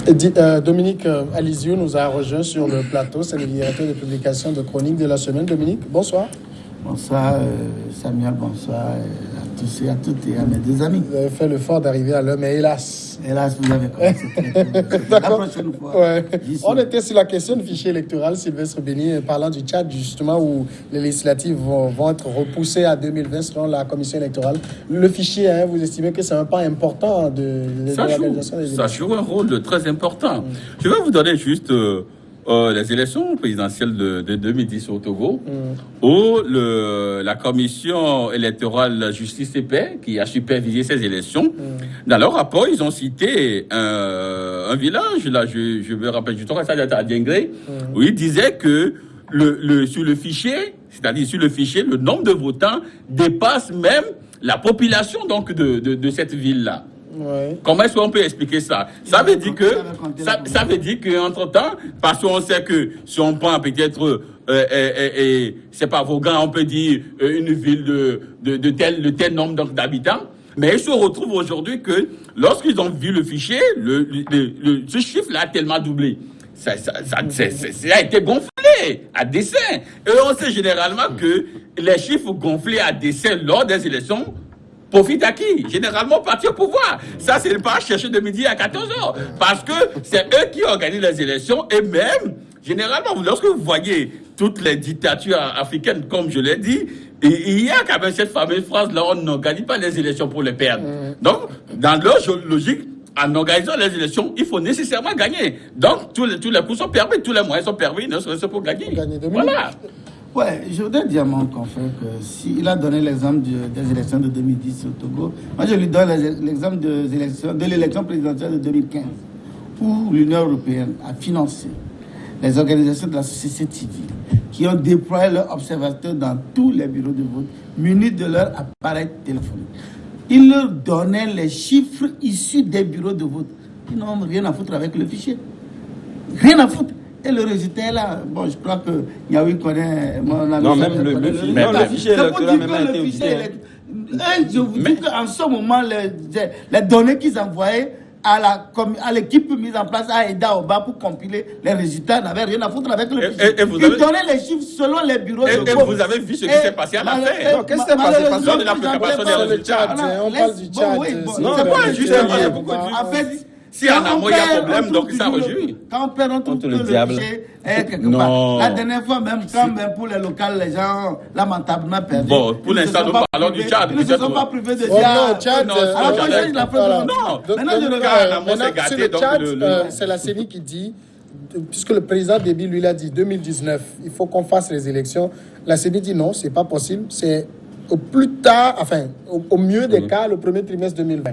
Dominique Alizio nous a rejoint sur le plateau. C'est le directeur de publication de Chronique de la semaine. Dominique, bonsoir. Bonsoir Samuel, bonsoir à tous et à toutes et à mes deux amis. Vous avez fait l'effort d'arriver à l'heure, mais hélas. Hélas, vous avez commencé très tôt. La prochaine fois. Ouais. On était sur la question du fichier électoral, Sylvestre Béni, parlant du Tchad, justement, où les législatives vont être repoussées à 2020 selon la commission électorale. Le fichier, vous estimez que c'est un pas important de l'organisation des élections? Ça joue un rôle très important. Je vais vous donner juste les élections présidentielles de 2010 au Togo, où la commission électorale Justice et Paix, qui a supervisé ces élections, dans leur rapport, ils ont cité un village, là, je me rappelle, je trouve ça à Diengré, où ils disaient que sur le fichier, c'est-à-dire sur le fichier, le nombre de votants dépasse même la population donc de cette ville-là. Ouais. Comment est-ce qu'on peut expliquer ça? Ça veut dire qu'entre temps, parce qu'on sait que si on prend peut-être, c'est pas Vaughan, on peut dire une ville de tel nombre d'habitants, mais ils se retrouvent aujourd'hui que lorsqu'ils ont vu le fichier, ce chiffre-là a tellement doublé. Ça a été gonflé à dessein. Et on sait généralement que les chiffres gonflés à dessein lors des élections profite à qui? Généralement, parti au pouvoir. Ça, c'est pas chercher de midi à 14h. Parce que c'est eux qui organisent les élections. Et même, généralement, lorsque vous voyez toutes les dictatures africaines, comme je l'ai dit, il y a quand même cette fameuse phrase-là, on n'organise pas les élections pour les perdre. Donc, dans leur logique, en organisant les élections, il faut nécessairement gagner. Donc, tous les coups sont permis, tous les moyens sont permis, ne serait-ce pour gagner. Voilà. Ouais, je voudrais dire à mon confrère que s'il a donné l'exemple des élections de 2010 au Togo, moi je lui donne l'exemple de l'élection présidentielle de 2015, où l'Union européenne a financé les organisations de la société civile qui ont déployé leurs observateurs dans tous les bureaux de vote, munis de leur appareil téléphonique. Ils leur donnaient les chiffres issus des bureaux de vote. Ils n'ont rien à foutre avec le fichier. Rien à foutre. Et le résultat est là. Bon, je crois que Yaoui connaît mon ami. Non, même le fichier électoral même a été audité. Je vous dis qu'en ce moment, les données qu'ils envoyaient à l'équipe mise en place à Eda Oba pour compiler les résultats n'avaient rien à foutre avec le fichier. Ils donnaient les chiffres selon les bureaux de vote. Et vous avez vu ce qui s'est passé à la fin. Qu'est-ce qui s'est passé? Lors de la préparation des résultats. On parle du Tchad. Non, c'est pas juste en fait, si en amont il y a problème, donc ça réjouit. Quand on perd, on trouve que le fichier est quelque part. La dernière fois, même pour les locales, les gens lamentablement perdus. Bon, pour l'instant, nous parlons du Tchad. Ils ne se sont pas privés de non, Tchad. Maintenant, je regarde. Sur le Tchad, c'est la CENI qui dit, puisque le président Déby lui l'a dit, 2019, il faut qu'on fasse les élections. La CENI dit non, c'est pas possible. C'est au plus tard, enfin, au mieux des cas, le premier trimestre 2020.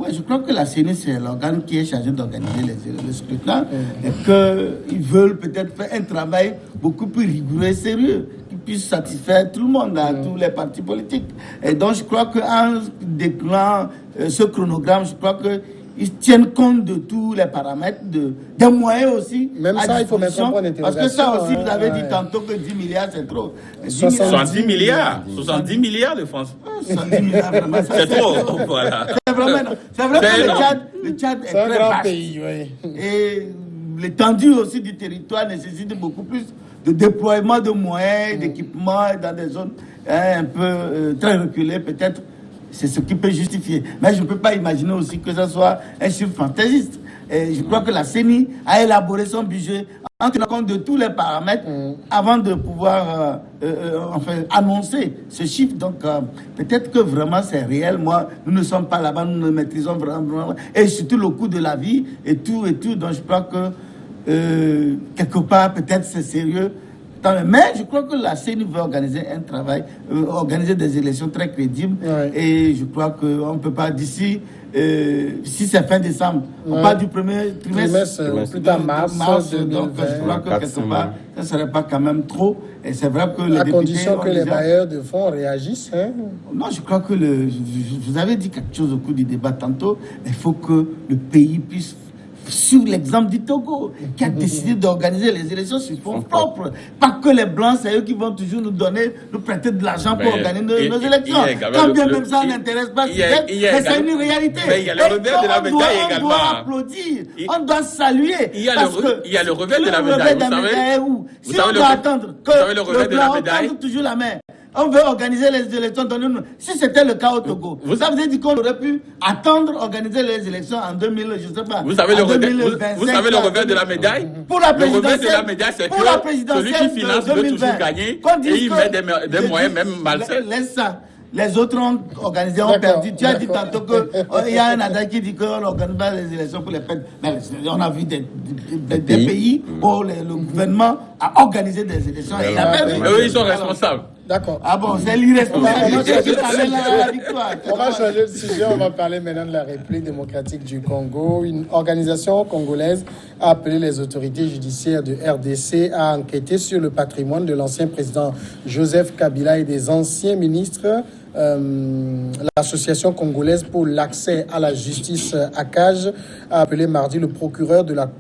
Oui, je crois que la CENI, c'est l'organe qui est chargé d'organiser les scrutins et qu'ils veulent peut-être faire un travail beaucoup plus rigoureux et sérieux qui puisse satisfaire tout le monde, tous les partis politiques. Et donc, je crois qu'en déclinant ce chronogramme, je crois qu'ils tiennent compte de tous les paramètres, des moyens aussi. Même ça, il faut mettre en point d'interrogation. Parce que ça aussi, vous avez dit tantôt que 10 milliards, c'est trop. 70 milliards. 70 milliards de France. 70 milliards, vraiment. C'est trop, voilà. C'est vrai que le Tchad est très grand vaste. pays, oui. Et l'étendue aussi du territoire nécessite beaucoup plus de déploiement de moyens, d'équipements dans des zones un peu très reculées, peut-être. C'est ce qui peut justifier. Mais je ne peux pas imaginer aussi que ce soit un chiffre fantaisiste. Et je crois que la CENI a élaboré son budget en tenant compte de tous les paramètres avant de pouvoir annoncer ce chiffre. Donc, peut-être que vraiment c'est réel. Moi, nous ne sommes pas là-bas, nous ne maîtrisons vraiment. Et surtout le coût de la vie et tout. Donc, je crois que quelque part, peut-être c'est sérieux. Mais je crois que la CENI veut organiser un travail, organiser des élections très crédibles. Ouais. Et je crois qu'on ne peut pas d'ici, si c'est fin décembre, on parle du premier trimestre, plus tard mars donc je crois que quelque part, ça ne serait pas quand même trop. Et c'est vrai que à condition que les bailleurs de fonds réagissent. Hein? Non, je crois que vous avez dit quelque chose au cours du débat tantôt. Il faut que le pays puisse sur l'exemple du Togo, qui a décidé d'organiser les élections sur fonds propres. Pas que les Blancs, c'est eux qui vont toujours nous prêter de l'argent pour organiser nos élections. Quand bien même ça n'intéresse pas, mais c'est une réalité. Mais il y a le revers de la médaille également. On doit applaudir, on doit saluer. Il y a le revers de la médaille, vous savez. Si on doit attendre que le revers de la médaille, toujours la main. On veut organiser les élections. Si c'était le cas au Togo, ça veut dire qu'on aurait pu attendre organiser les élections en 2000, je ne sais pas. Vous savez le revers de la médaille? Pour la présidentielle, le revers de la médaille, c'est que celui qui finance veut toujours gagner et il met des moyens même malsains. Laisse ça. Les autres ont organisé, ont perdu. Tu as dit tantôt qu'il y a un adage qui dit qu'on n'organise pas les élections pour les peines. Mais on a vu des pays où le gouvernement a organisé des élections et il a perdu. Eux, ils sont responsables. D'accord. Ah bon, c'est l'irresponsabilité qui amène la victoire. On va changer de sujet, on va parler maintenant de la République démocratique du Congo. Une organisation congolaise a appelé les autorités judiciaires de RDC à enquêter sur le patrimoine de l'ancien président Joseph Kabila et des anciens ministres. L'association congolaise pour l'accès à la justice ACAJ a appelé mardi le procureur de la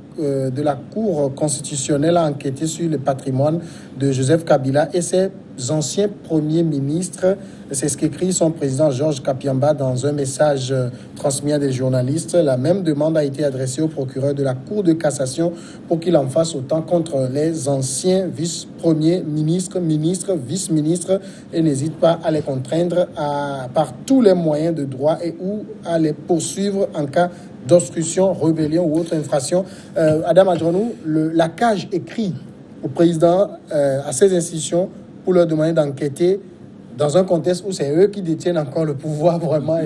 Cour constitutionnelle à enquêter sur le patrimoine de Joseph Kabila et ses anciens premiers ministres. C'est ce qu'écrit son président Georges Kapiamba dans un message transmis à des journalistes. La même demande a été adressée au procureur de la Cour de cassation pour qu'il en fasse autant contre les anciens vice-premiers ministres, vice-ministres et n'hésite pas à les contraindre par tous les moyens de droit et ou à les poursuivre en cas d'obstruction, rébellion ou autre infraction. Adam Adjonou, la CAJ écrit au président, à ces institutions, pour leur demander d'enquêter dans un contexte où c'est eux qui détiennent encore le pouvoir vraiment.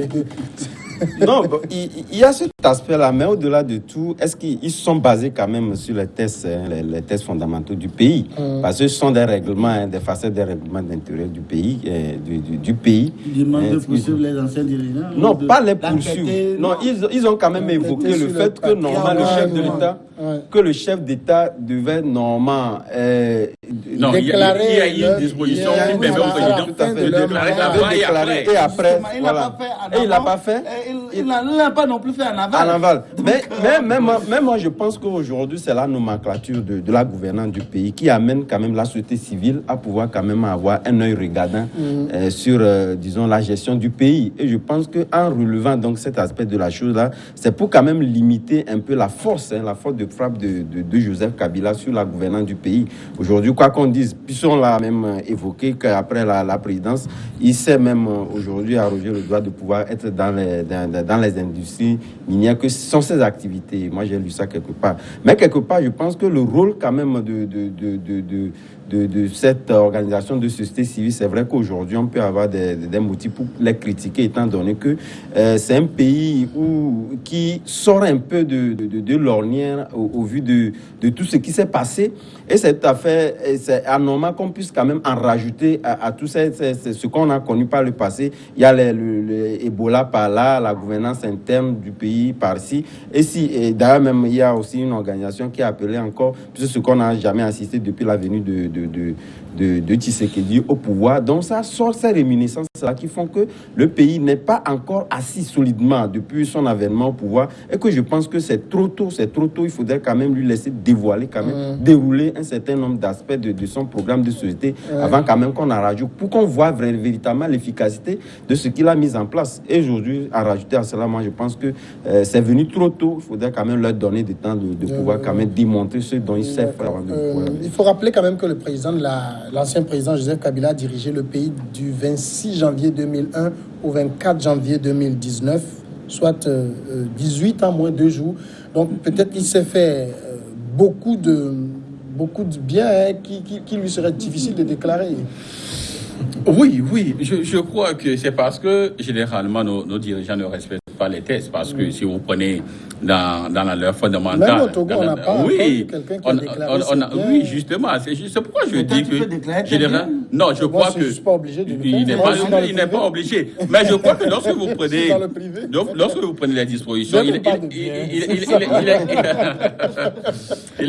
Non, il y a cet aspect-là, mais au-delà de tout, est-ce qu'ils sont basés quand même sur les tests fondamentaux du pays? Parce que ce sont des règlements, des facettes des règlements d'intérieur du pays. Du pays. Ils demandent de poursuivre les anciens dirigeants? Non, pas les poursuivre. Non, ils ont quand même évoqué le fait que normalement le chef de l'État, que le chef d'État devait normalement déclarer. Il y a une disposition qui permet au président de déclarer avant et après. Voilà. Et il ne l'a pas fait. Il ne l'a pas non plus fait en aval. Mais moi, je pense qu'aujourd'hui, c'est la nomenclature de la gouvernance du pays qui amène quand même la société civile à pouvoir quand même avoir un œil regardant sur, disons, la gestion du pays. Et je pense qu'en relevant donc cet aspect de la chose-là, c'est pour quand même limiter un peu la force de frappe de Joseph Kabila sur la gouvernance du pays. Aujourd'hui, quoi qu'on dise, puisqu'on l'a même évoqué qu'après la présidence, il s'est même aujourd'hui arrogé le droit de pouvoir être dans les industries minières, que ce sont ses activités. Moi, j'ai lu ça quelque part. Mais quelque part, je pense que le rôle quand même de cette organisation de société civile, c'est vrai qu'aujourd'hui, on peut avoir des motifs pour les critiquer, étant donné que c'est un pays qui sort un peu de l'ornière au vu de tout ce qui s'est passé. Et c'est tout à fait c'est anormal qu'on puisse quand même en rajouter à tout ce qu'on a connu par le passé. Il y a le Ebola par là, la gouvernance interne du pays par-ci. Et d'ailleurs, même, il y a aussi une organisation qui a appelé encore, puisque ce qu'on n'a jamais assisté depuis la venue de Tshisekedi au pouvoir. Donc ça sort ces réminiscences-là qui font que le pays n'est pas encore assis solidement depuis son avènement au pouvoir et que je pense que c'est trop tôt. Il faudrait quand même lui laisser dévoiler, quand même, dérouler un certain nombre d'aspects de son programme de société avant quand même qu'on en rajoute pour qu'on voit véritablement l'efficacité de ce qu'il a mis en place. Et aujourd'hui, à rajouter à cela, moi je pense que c'est venu trop tôt. Il faudrait quand même leur donner du temps de pouvoir quand même démontrer ce dont ils savent faire. Il faut rappeler quand même que le président l'ancien président Joseph Kabila a dirigé le pays du 26 janvier 2001 au 24 janvier 2019, soit 18 ans moins 2 jours. Donc peut-être qu'il s'est fait beaucoup de bien qui lui serait difficile de déclarer. Oui, je crois que c'est parce que généralement nos dirigeants ne respectent pas les tests, parce que si vous prenez dans la loi fondamentale, même au Togo, on n'a pas quelqu'un qui a déclaré oui, justement, c'est pourquoi je dis que généralement, non, je crois que je suis pas obligé de le faire. Il n'est pas obligé, mais je crois que lorsque vous prenez les dispositions, il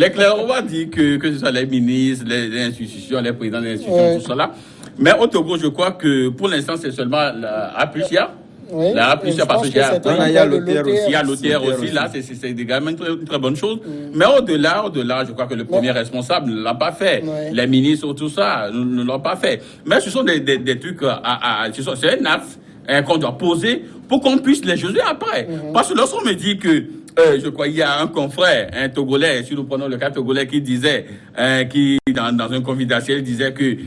est clairement dit que ce soit les ministres, les institutions, les présidents des institutions, tout cela. Mais au Togo, je crois que pour l'instant, c'est seulement Apucia Oui, La plus, c'est parce qu'il y a l'OTR aussi. Il y a l'OTR aussi, là, c'est également une très bonne chose. Mais au-delà, je crois que le premier responsable ne l'a pas fait. Les ministres, tout ça, ne l'ont pas fait. Mais ce sont des trucs c'est un acte qu'on doit poser pour qu'on puisse les juger après. Parce que lorsqu'on me dit que je crois il y a un confrère, un Togolais, si nous prenons le cas Togolais, qui disait, qui dans un confidentiel disait que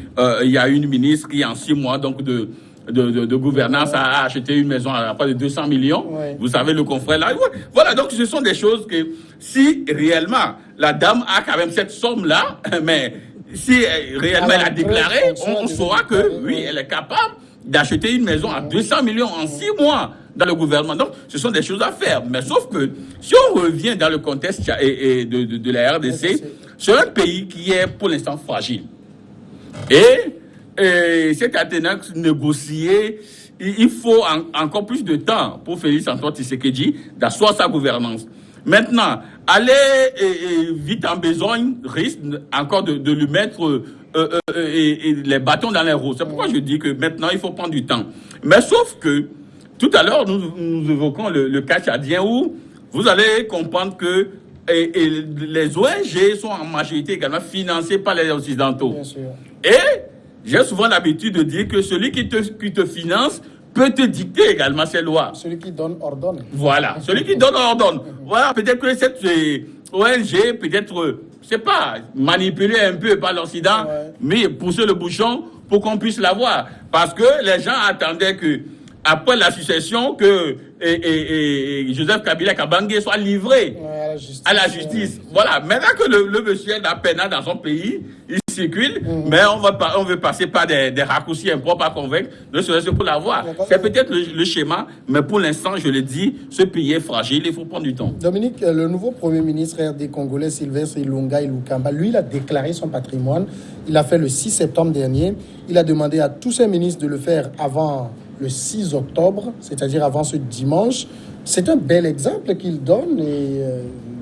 il y a une ministre qui en 6 mois donc de gouvernance a acheté une maison à près de 200 millions. Vous savez, le confrère là. Voilà, donc ce sont des choses que si réellement la dame a quand même cette somme-là, mais si réellement elle a déclaré, on saura que oui, elle est capable d'acheter une maison à 200 millions en 6 mois dans le gouvernement. Donc, ce sont des choses à faire. Mais sauf que, si on revient dans le contexte de la RDC, c'est un pays qui est pour l'instant fragile. Et cette alternance négociée, il faut encore plus de temps pour Félix Antoine Tshisekedi d'asseoir sa gouvernance. Maintenant, aller vite en besogne risque encore de lui mettre les bâtons dans les roues. C'est pourquoi je dis que maintenant, il faut prendre du temps. Mais sauf que, tout à l'heure, nous évoquons le cas tchadien où vous allez comprendre que les ONG sont en majorité également financées par les Occidentaux. Bien sûr. Et j'ai souvent l'habitude de dire que celui qui te finance peut te dicter également ses lois. Celui qui donne ordonne. Voilà, celui qui donne ordonne. Voilà, peut-être que cette ONG, peut-être, je sais pas, manipulée un peu par l'Occident, mais pousser le bouchon pour qu'on puisse l'avoir. Parce que les gens attendaient que, après la succession, que Joseph Kabila Kabange soit livré à la justice. Voilà, maintenant que le monsieur est à peine dans son pays, il circule, mais on veut passer par des raccourcis impropres à convaincre, ne serait-ce pour l'avoir. C'est peut-être le schéma, mais pour l'instant, je le dis, ce pays est fragile, il faut prendre du temps. Dominique, le nouveau Premier ministre RD congolais, Sylvestre Ilunga Ilukamba, lui, il a déclaré son patrimoine. Il l'a fait le 6 septembre dernier. Il a demandé à tous ses ministres de le faire avant le 6 octobre, c'est-à-dire avant ce dimanche. C'est un bel exemple qu'il donne et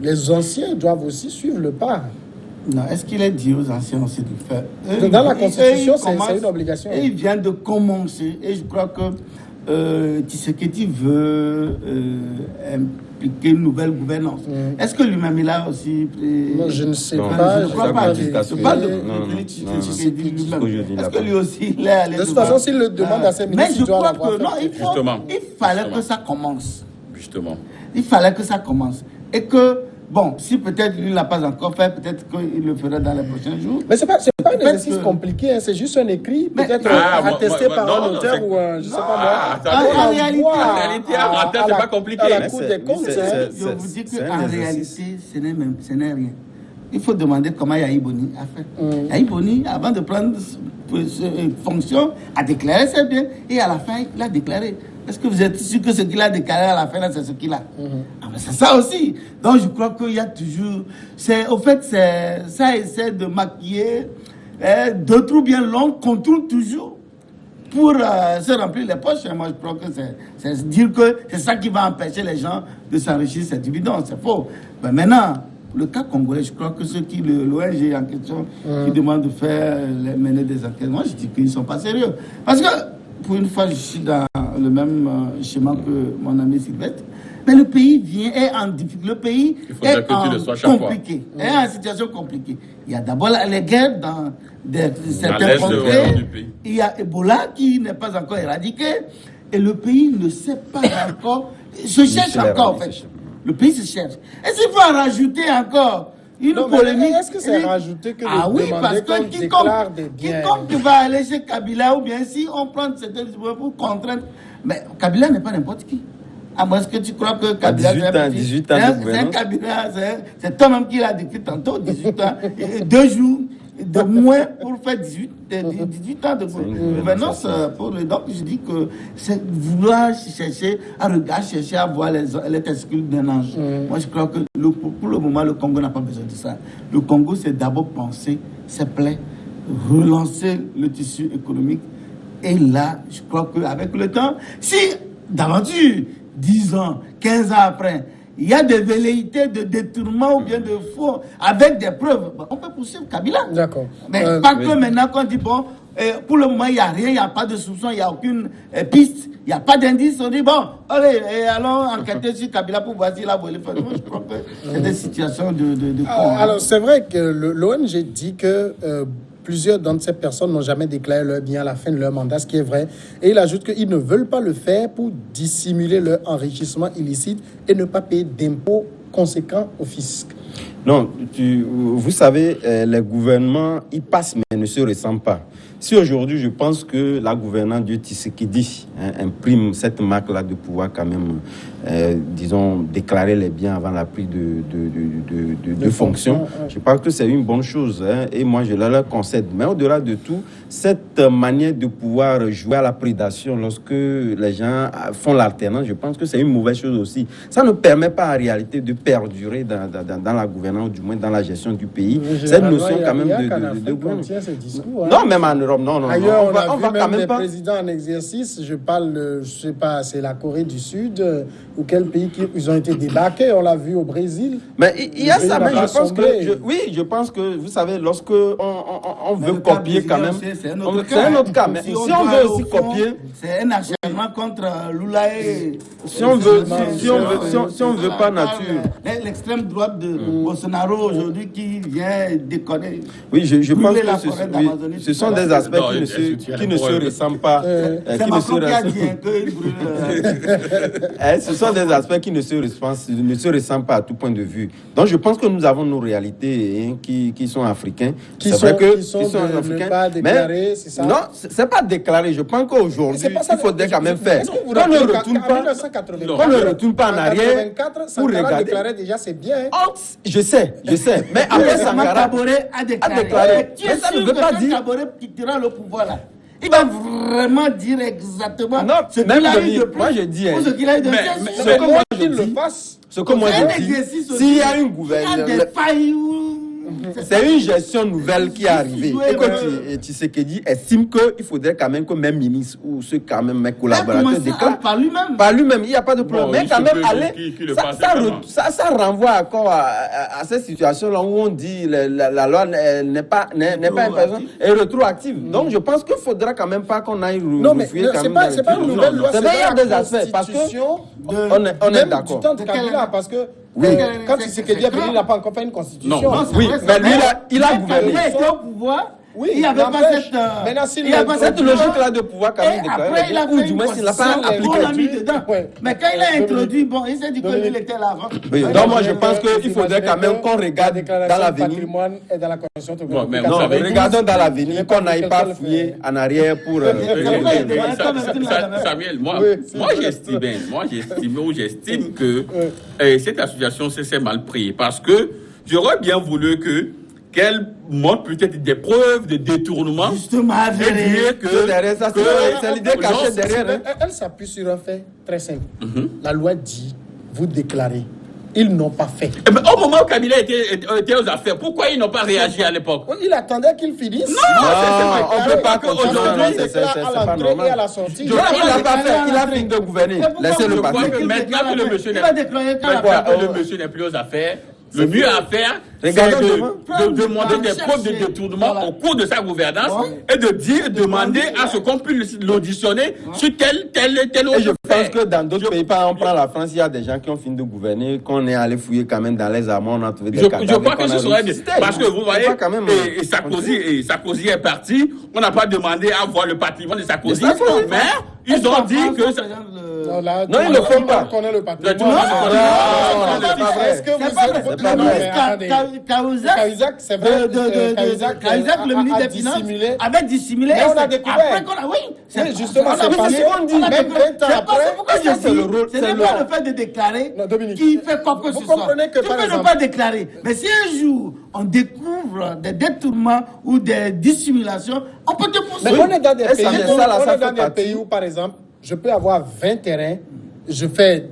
les anciens doivent aussi suivre le pas. Non, est-ce qu'il est dit aux anciens aussi de le faire? Dans la Constitution, c'est une obligation. Et il vient de commencer. Et je crois que Tshisekedi veut impliquer une nouvelle gouvernance. Est-ce que lui-même, il a aussi... Non, je ne sais pas. Je ne crois pas. Je parle de Tshisekedi lui-même. Est-ce que lui aussi, il est allé... De toute façon, s'il le demande à ses ministres, mais je crois que non, il fallait que ça commence. Justement. Il fallait que ça commence. Et que... Bon, si peut-être lui ne l'a pas encore fait, peut-être qu'il le fera dans les prochains jours. Mais ce n'est pas un exercice compliqué, hein, c'est juste un écrit, peut-être attesté par un auteur ou un, je ne sais pas moi. En réalité, c'est pas compliqué. À la Cour des comptes, je vous dis qu'en réalité, ce n'est rien. Il faut demander comment Yahi Boni a fait. Yahi Boni, avant de prendre fonction, a déclaré ses biens et à la fin, il a déclaré. Est-ce que vous êtes sûr que ce qu'il a déclaré à la fin, c'est ce qu'il a? C'est ça aussi. Donc, je crois qu'il y a toujours... Au fait, ça essaie de maquiller d'autres biens longs qu'on trouve toujours pour se remplir les poches. Et moi, je crois que c'est dire que c'est ça qui va empêcher les gens de s'enrichir ces dividendes. C'est faux. Mais maintenant, pour le cas congolais, je crois que ceux qui, l'ONG en question, qui demandent de mener des enquêtes, moi, je dis qu'ils ne sont pas sérieux. Parce que, pour une fois, je suis dans le même schéma que mon ami Sylvestre. Mais le pays est en difficulté. Le pays est compliqué. Est en situation compliquée. Il y a d'abord les guerres dans certains contrées. Il y a Ebola qui n'est pas encore éradiqué. Et le pays ne sait pas encore. Se cherche encore, en fait. Le pays se cherche. Est-ce qu'il faut en rajouter encore une polémique? Est-ce que c'est rajouté que oui, parce que quiconque va aller chez Kabila, ou bien si on prend certaines pour contraindre. Mais Kabila n'est pas n'importe qui. À moins que tu crois que Kabila... 18 ans de c'est un Kabila, c'est toi-même qui l'a décrit tantôt, 18 ans, 2 jours de moins pour faire 18 ans de gouvernance. Donc je dis que c'est vouloir chercher à voir les testicules d'un ange. Moi je crois que pour le moment, le Congo n'a pas besoin de ça. Le Congo, c'est d'abord penser ses plaies, relancer le tissu économique. Et là, je crois qu'avec le temps, si d'aventure, 10 ans, 15 ans après, il y a des velléités de détournement ou bien de faux avec des preuves, on peut poursuivre Kabila. D'accord. Mais pas que maintenant qu'on dit, bon, pour le moment, il n'y a rien, il n'y a pas de soupçon, il n'y a aucune piste, il n'y a pas d'indice. On dit, bon, allez, allons enquêter sur Kabila pour voir s'il a volé. Moi, je crois que c'est des situations de Alors, c'est vrai que l'ONG dit que plusieurs d'entre ces personnes n'ont jamais déclaré leur bien à la fin de leur mandat, ce qui est vrai. Et il ajoute qu'ils ne veulent pas le faire pour dissimuler leur enrichissement illicite et ne pas payer d'impôts conséquents au fisc. Non, vous savez, les gouvernements, ils passent mais ne se ressemblent pas. Si aujourd'hui, je pense que la gouvernante du Tshisekedi imprime cette marque-là de pouvoir quand même, disons, déclarer les biens avant la prise de fonction, je pense que c'est une bonne chose. Et moi, je leur concède. Mais au-delà de tout, cette manière de pouvoir jouer à la prédation lorsque les gens font l'alternance, je pense que c'est une mauvaise chose aussi. Ça ne permet pas en réalité de perdurer dans la gouvernance, du moins dans la gestion du pays. Cette notion quand même de gouvernance. Non, même en Europe, non. Ailleurs, on a vu quand même des présidents en exercice. Je parle, je sais pas, c'est la Corée du Sud ou quel pays ils ont été débarqués. On l'a vu au Brésil. Mais il y a ça, mais je pense que je pense que vous savez, lorsque on veut copier quand même, c'est un autre cas. Mais si on veut aussi copier, c'est un acharnement contre Lula et si on veut pas nature. L'extrême droite de Bolsonaro aujourd'hui qui vient déconner. Oui, je pense que ce sont des aspects qui ne se ressemblent pas. C'est Macron qui a dit ce sont des aspects qui ne se ressemblent pas à tout point de vue. Donc je pense que nous avons nos réalités qui sont africains. Qui sont africains. Pas déclarés, c'est ça? Non, c'est pas déclaré. Je pense qu'aujourd'hui, il faudrait quand même faire. Qu'on ne retourne pas en arrière pour regarder. Déclaré déjà, c'est bien. Je sais. Mais après Sankara a déclaré. Mais ça ne veut pas dire qui quittera le pouvoir là. Il va vraiment dire exactement ce qu'il a eu de plus. Moi, je dis. Ce qu'il a eu de plus. Ce que moi je dis, s'il y a une gouvernance, c'est une gestion nouvelle qui est arrivée. Et que Tshisekedi estime qu'il faudrait quand même que même ministre ou ceux quand même mes collaborateurs déclarent par lui-même. Par lui-même, il n'y a pas de problème. Mais quand même, ça renvoie encore à cette situation-là où on dit la loi n'est pas et rétroactive. Donc je pense qu'il faudra quand même pas qu'on aille refouiller quand même. C'est pas une nouvelle loi, c'est des aspects parce que on est d'accord. Du temps de Kabila, parce que quand Tshisekedi est venu, il n'a pas encore fait une constitution. Non, oui, mais lui, il a gouverné. Il était au pouvoir. Oui, il n'y avait pas cette logique-là de pouvoir quand même déclarer. Après, il a fait une appliqué. Mais quand il a introduit, il s'est dit que lui, il était là avant. Donc moi, je pense qu'il faudrait quand même qu'on regarde dans l'avenir. Et dans la constitution. Non, regardons dans l'avenir, qu'on n'aille pas fouiller en arrière pour... Samuel, moi j'estime que cette association s'est mal pris parce que j'aurais bien voulu qu'elle montre peut-être des preuves de détournement. Justement, c'est l'idée cachée derrière. Elle s'appuie sur un fait très simple. La loi dit, vous déclarez. Ils n'ont pas fait. Mais au moment où Kabila était aux affaires, pourquoi ils n'ont pas réagi à l'époque? Il attendait qu'il finisse. Non, on ne peut pas qu'aujourd'hui, c'est pas normal. Et à la sortie. Il n'a pas fait, il a fini de gouverner. Laissez-le passer. Maintenant que le monsieur n'est plus aux affaires, le mieux à faire, c'est de demander des preuves de détournement au cours de sa gouvernance et de demander à ce qu'on puisse l'auditionner sur tel autre. Et je pense que dans d'autres pays, par exemple, on prend la France, il y a des gens qui ont fini de gouverner, qu'on est allé fouiller quand même dans les armoires, on a trouvé des cadavres. Je crois que ce serait... Parce que vous voyez, Sarkozy est parti, on n'a pas demandé à voir le patrimoine de Sarkozy, mais ils ont dit que... Non, ils ne le font pas. On connaît le patrimoine. Est-ce que vous Cahuzac, c'est vrai. Cahuzac, le ministre des Finances, avait dissimulé. Mais on a découvert. Oui, justement, c'est pas ce qu'on dit. Même 20 ans après, c'est le rôle. Ce n'est pas le fait de déclarer qui fait quoi que ce soit. Vous comprenez que, par exemple, tu peux ne pas déclarer. Mais si un jour, on découvre des détournements ou des dissimulations, on peut te poursuivre. Mais on est dans des pays où, par exemple, je peux avoir 20 terrains, je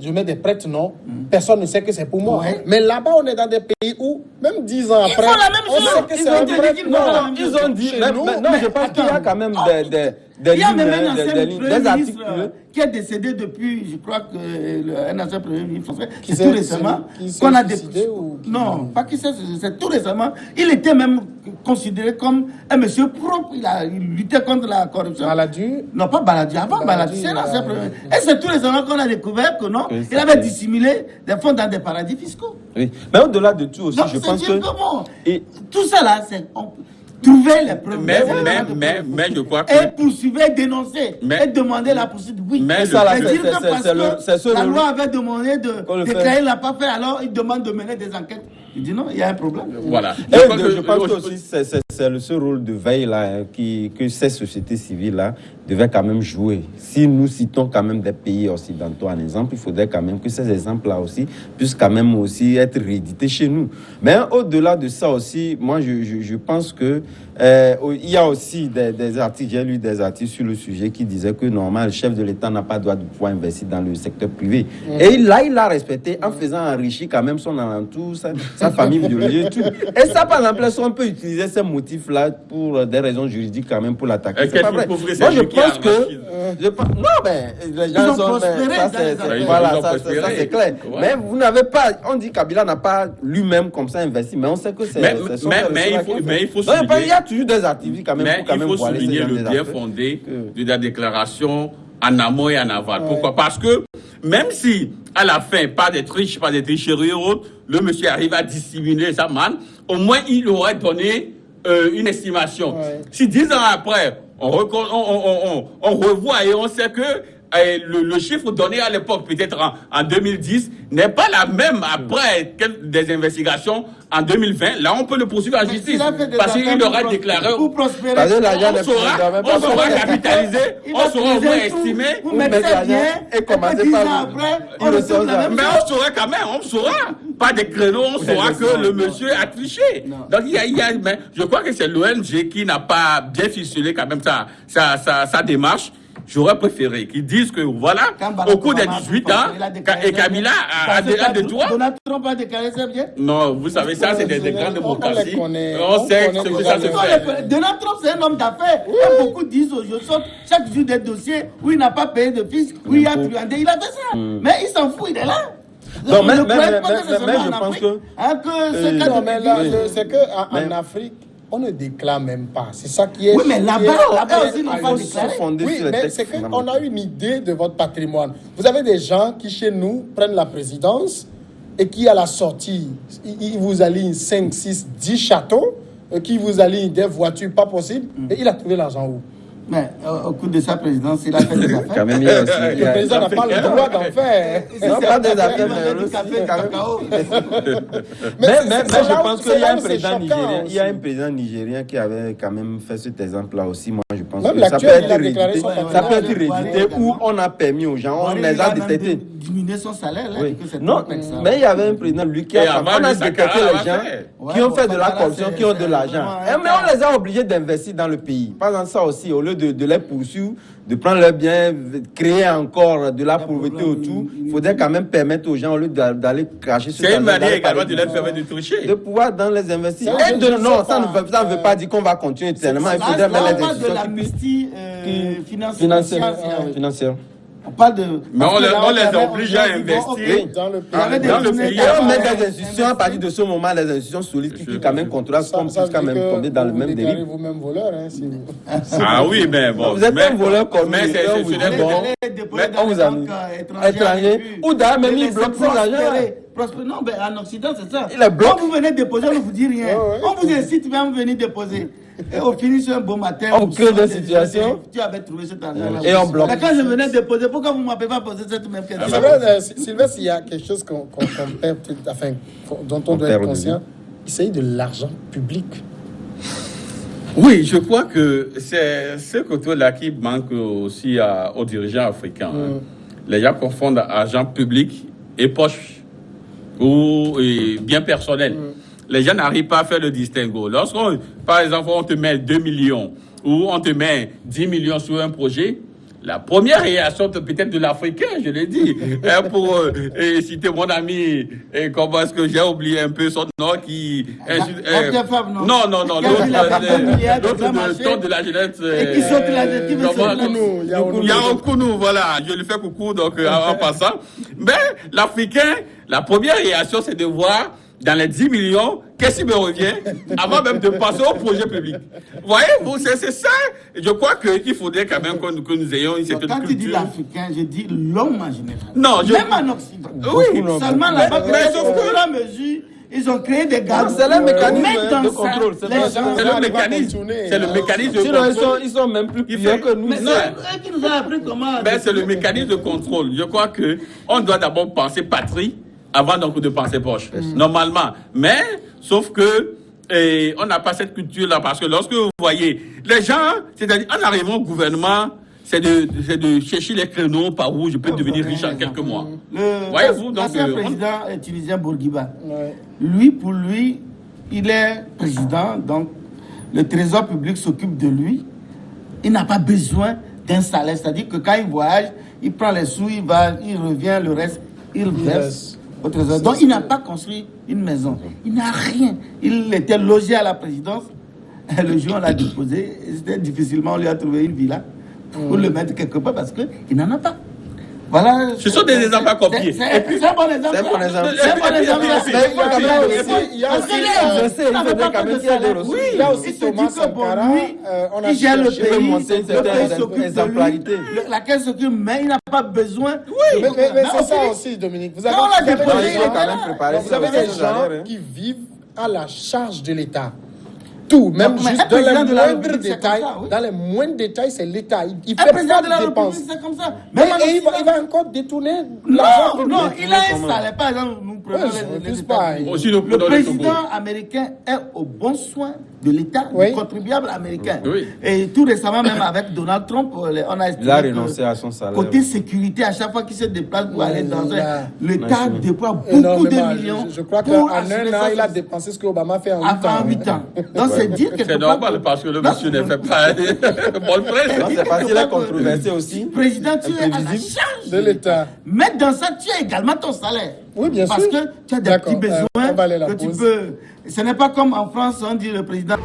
mets des prête-noms, personne ne sait que c'est pour moi. Ouais. Mais là-bas, on est dans des pays où, même 10 ans après, font la même on chose. sait que Ils c'est ont un dit vrai... qu'ils Non, font la même Ils chose. ont dit, Chez mais nous, non, je pense qu'il y a quand même des Il y a lignes, même un des ancien lignes, Premier des ministre articles. qui est décédé depuis, je crois que un ancien Premier ministre français, Qui c'est tout s'est- récemment, qui s'est qu'on a suicidé ou qui- Non, pas qui s'est suicidé, c'est tout récemment. Il était même considéré comme un monsieur propre, il luttait contre la corruption. Baladu. Non, pas Baladi, avant Baladi, c'est l'ancien Premier ministre. Et c'est tout récemment qu'on a découvert que non, Oui, il c'est avait vrai. dissimulé des fonds dans des paradis fiscaux. Oui. Mais au-delà de tout aussi, Donc, je c'est pense dire que... comment Et- tout ça là, c'est trouver les preuves. Mais- les éléments de mais- preuve. mais je crois que- Et poursuivre, dénoncer, Mais- et demander la poursuite. Oui, mais ça, là, dire c'est- que c'est- parce c'est le- que c'est ce la le- loi avait demandé qu'on de le déclarer, fait. il l'a pas fait, alors il demande de mener des enquêtes. Il dit non, il y a un problème. Voilà. Et je pense que aussi c'est ce rôle de veille là que ces sociétés civiles là devaient quand même jouer. Si nous citons quand même des pays occidentaux en exemple, il faudrait quand même que ces exemples là aussi puissent quand même aussi être réédités chez nous. Mais au-delà de ça aussi, moi je pense que il y a aussi des articles, j'ai lu des articles sur le sujet qui disaient que normalement le chef de l'État n'a pas droit de pouvoir investir dans le secteur privé. Et là il l'a respecté en faisant enrichir quand même son alentour, sa famille biologique et tout. Et ça, par exemple, on peut utiliser ces motifs-là pour des raisons juridiques quand même pour l'attaquer. C'est pas vrai. Moi, je pense que... non, mais les gens ont sont... prospéré ça, dans les affaires. voilà, Ils ont ça, prospéré. c'est clair. Ouais. Mais vous n'avez pas... On dit Kabila n'a pas lui-même comme ça investi, mais on sait que c'est... Mais son il frère faut- qui a fait. mais il faut Donc, souligner- il y a toujours des activités quand même Mais pour quand il même faut voiler souligner ces le gens des bien affaires. fondé Que- de la déclaration en amont et en aval. Pourquoi? Parce que même si, à la fin, pas des triches, pas des tricheries et autres, le monsieur arrive à dissimuler sa manne, au moins il aurait donné une estimation. Ouais. Si 10 ans après, on revoit et on sait que le chiffre donné à l'époque, peut-être en 2010, n'est pas la même après des investigations en 2020. Là, on peut le poursuivre en justice. Il a fait des Parce qu'il affaires aura pour déclaré. pour prospérer. Parce que l'argent On n'est saura, pas on saura capitaliser, Il on va saura au utiliser moins tout, estimer. vous mettez ça bien, et commencez puis 10 par- ans après, on il retrouve ressort la ça. même Mais chose. on saura quand même, on saura. Pas des créneaux, on saura que le monsieur a triché. Donc mais je crois que c'est l'ONG qui n'a pas bien ficelé quand même sa démarche. J'aurais préféré qu'ils disent que voilà, Quand Barack au cours des Obama 18 a ans, déclaré et Kabila a des droits. Donald Trump a déclaré ça bien. Non, vous savez, ça c'est des grandes démocraties. les connaît. On sait On ce connaît que ça déjà se les- fait. Donald Trump, c'est un homme d'affaires. Et beaucoup disent aujourd'hui, chaque jour des dossiers où il n'a pas payé de fisc, où il a truandé. Il a fait ça. Mais il s'en fout, il est là. Non, On mais- ne mais- croyait mais- pas que c'est mais- seulement mais en je pense Afrique, que- hein, que ce cas Non, de mais figure- là, c'est qu'en Mais- Afrique, on ne déclare même pas. C'est ça qui est. Oui, mais là-bas aussi, ils n'ont pas faut déclaré. se fonder Oui, sur les mais textes c'est qu'on fondamentaux. a une idée de votre patrimoine. Vous avez des gens qui, chez nous, prennent la présidence et qui, à la sortie, ils vous alignent 5, 6, 10 châteaux, qui vous alignent des voitures pas possibles, et il a trouvé l'argent où? Mais au cours de sa présidence, il a fait des affaires. Quand même, il y a aussi... il y Le a- président n'a pas le droit d'en faire. Non, pas des affaires, Il vendait mais du aussi, café, du quand même. cacao. Mais c'est je là où- pense c'est qu'il y a là un où c'est président choquant nigérien. Il y a aussi. un président nigérien qui avait quand même fait cet exemple-là aussi. Moi, je pense Même que ça peut l'actuel, être il a déclaré réédité. son Ça patrimoine. peut être réédité où Également. on a permis aux gens, on Il les a même détectés. diminué son salaire, là, Oui. dit que c'est Non, trop avec ça. mais il y avait un président, lui, qui Et a, avant, on a lui, détecté Sankara les l'a gens fait. qui ont fait de la Sankara, corruption, qui ont de c'est l'argent. vraiment Mais on les a obligés d'investir dans le pays. Par exemple, ça aussi, au lieu de les poursuivre, de prendre leurs biens, créer encore de la pauvreté problème, autour, il faudrait quand même permettre aux gens, au lieu d'aller cracher sur C'est une l'argent, manière d'aller également parler de leur permettre de tricher. de pouvoir dans les investir. Ça, Et je de, ne non, sais ça ne pas. veut pas dire qu'on va continuer éternellement. Il Là, faudrait on mettre les parle de institutions l'amnistie financières. financière. On parle de. Mais on les avait- oblige à on dit, bon, investir. ok, Dans le il y avait pays. Dans le des pays, Et on met business des institutions à partir de ce moment, les institutions solides qui quand même contrôlent, qu'on puisse quand même tomber dans le même dérive. vous-même voleur, hein, si vous... Ah oui, mais bon. Vous êtes mais- un voleur comme mais nous, c'est on vous des dit bons. bon. déposer on dans vous les a banques mis étrangères. ou d'ailleurs même Et il bloque laisser son argent. prospérer. Non, ben en Occident, c'est ça. Il les bloque. Quand vous venez déposer, on ne vous dit rien. Ouais, ouais. On vous incite même à venir déposer. Et au finish, un beau matin, On vous crée des sortez, situations. Tu avais trouvé cet argent-là. Et on bloque. Mais quand je venais déposer, pourquoi vous ne m'avez pas posé cette même question? C'est vrai, Sylvestre, il y a quelque chose qu'on perd, enfin, dont on doit perd être au conscient. Il s'agit de l'argent public. Oui, je crois que c'est ce côté-là qui manque aussi aux dirigeants africains. Hein. Les gens confondent argent public et poche ou et bien personnel. Les gens n'arrivent pas à faire le distinguo. Lorsqu'on, par exemple, on te met 2 millions ou on te met 10 millions sur un projet, la première réaction peut-être de l'Africain, je l'ai dit, pour citer mon ami, comment est-ce que j'ai oublié un peu son nom, qui... non, l'autre de la jeunesse... Et qui saute la Yaokounou, voilà, je lui fais coucou donc en passant. Mais l'Africain, la première réaction, c'est de voir dans les 10 millions, qu'est-ce qui me revient avant même de passer au projet public. Voyez-vous, c'est ça. Je crois qu'il faudrait quand même que nous ayons une certaine culture. Quand tu dis l'Africain, je dis l'homme en général. Non, même en Occident. Oui, seulement là-bas, mais sauf que la mesure, ils ont créé des gars. C'est le mécanisme de contrôle. C'est le mécanisme. C'est le mécanisme de contrôle. Ils sont même plus puissants que nous. Mais qui nous a appris comment. C'est le mécanisme de contrôle. Je crois qu'on doit d'abord penser patrie avant donc de penser poche, normalement. Mais, sauf que on n'a pas cette culture-là, parce que lorsque vous voyez les gens, c'est-à-dire en arrivant au gouvernement, c'est de chercher les créneaux par où je peux devenir riche en quelques mois. Voyez-vous, donc le président tunisien Bourguiba, pour lui, il est président, donc le trésor public s'occupe de lui. Il n'a pas besoin d'un salaire, c'est-à-dire que quand il voyage, il prend les sous, il revient, le reste, il verse. Donc il n'a pas construit une maison. Il n'a rien. Il était logé à la présidence. Le jour où on l'a déposé, c'était difficilement, on lui a trouvé une villa pour le mettre quelque part parce qu'il n'en a pas. Voilà. Ce sont des exemples à copier. C'est un bon exemple. C'est un bon exemple. Il y a aussi Thomas Sankara. Il gère le pays. La caisse s'occupe, mais il n'a pas besoin. Oui, mais c'est ça aussi, Dominique. Vous avez des gens qui vivent à la charge de l'État. Tout, même juste dans les moindres détails. Dans les moindres détails, c'est l'État. Il fait pas de dépenses. C'est comme ça. Mais il va encore détourner l'argent. Non, il a un salaire. Par exemple, nous prenons le président américain est au bon soin de l'État, du contribuable américain. Et tout récemment, même avec Donald Trump, on a estimé il a renoncé à son salaire. Côté sécurité, à chaque fois qu'il se déplace pour aller dans l'État déploie beaucoup de millions. Je crois qu'en un an, il a dépensé ce que Obama fait en 8 ans. Donc c'est dire que c'est normal parce que le monsieur ne fait pas bonne presse. C'est facile, il est controversé aussi. Président, tu es à la charge de l'État. Mais dans ça, tu as également ton salaire. Oui, bien sûr. Parce que tu as des petits besoins que tu peux. Ce n'est pas comme en France, on dit le président.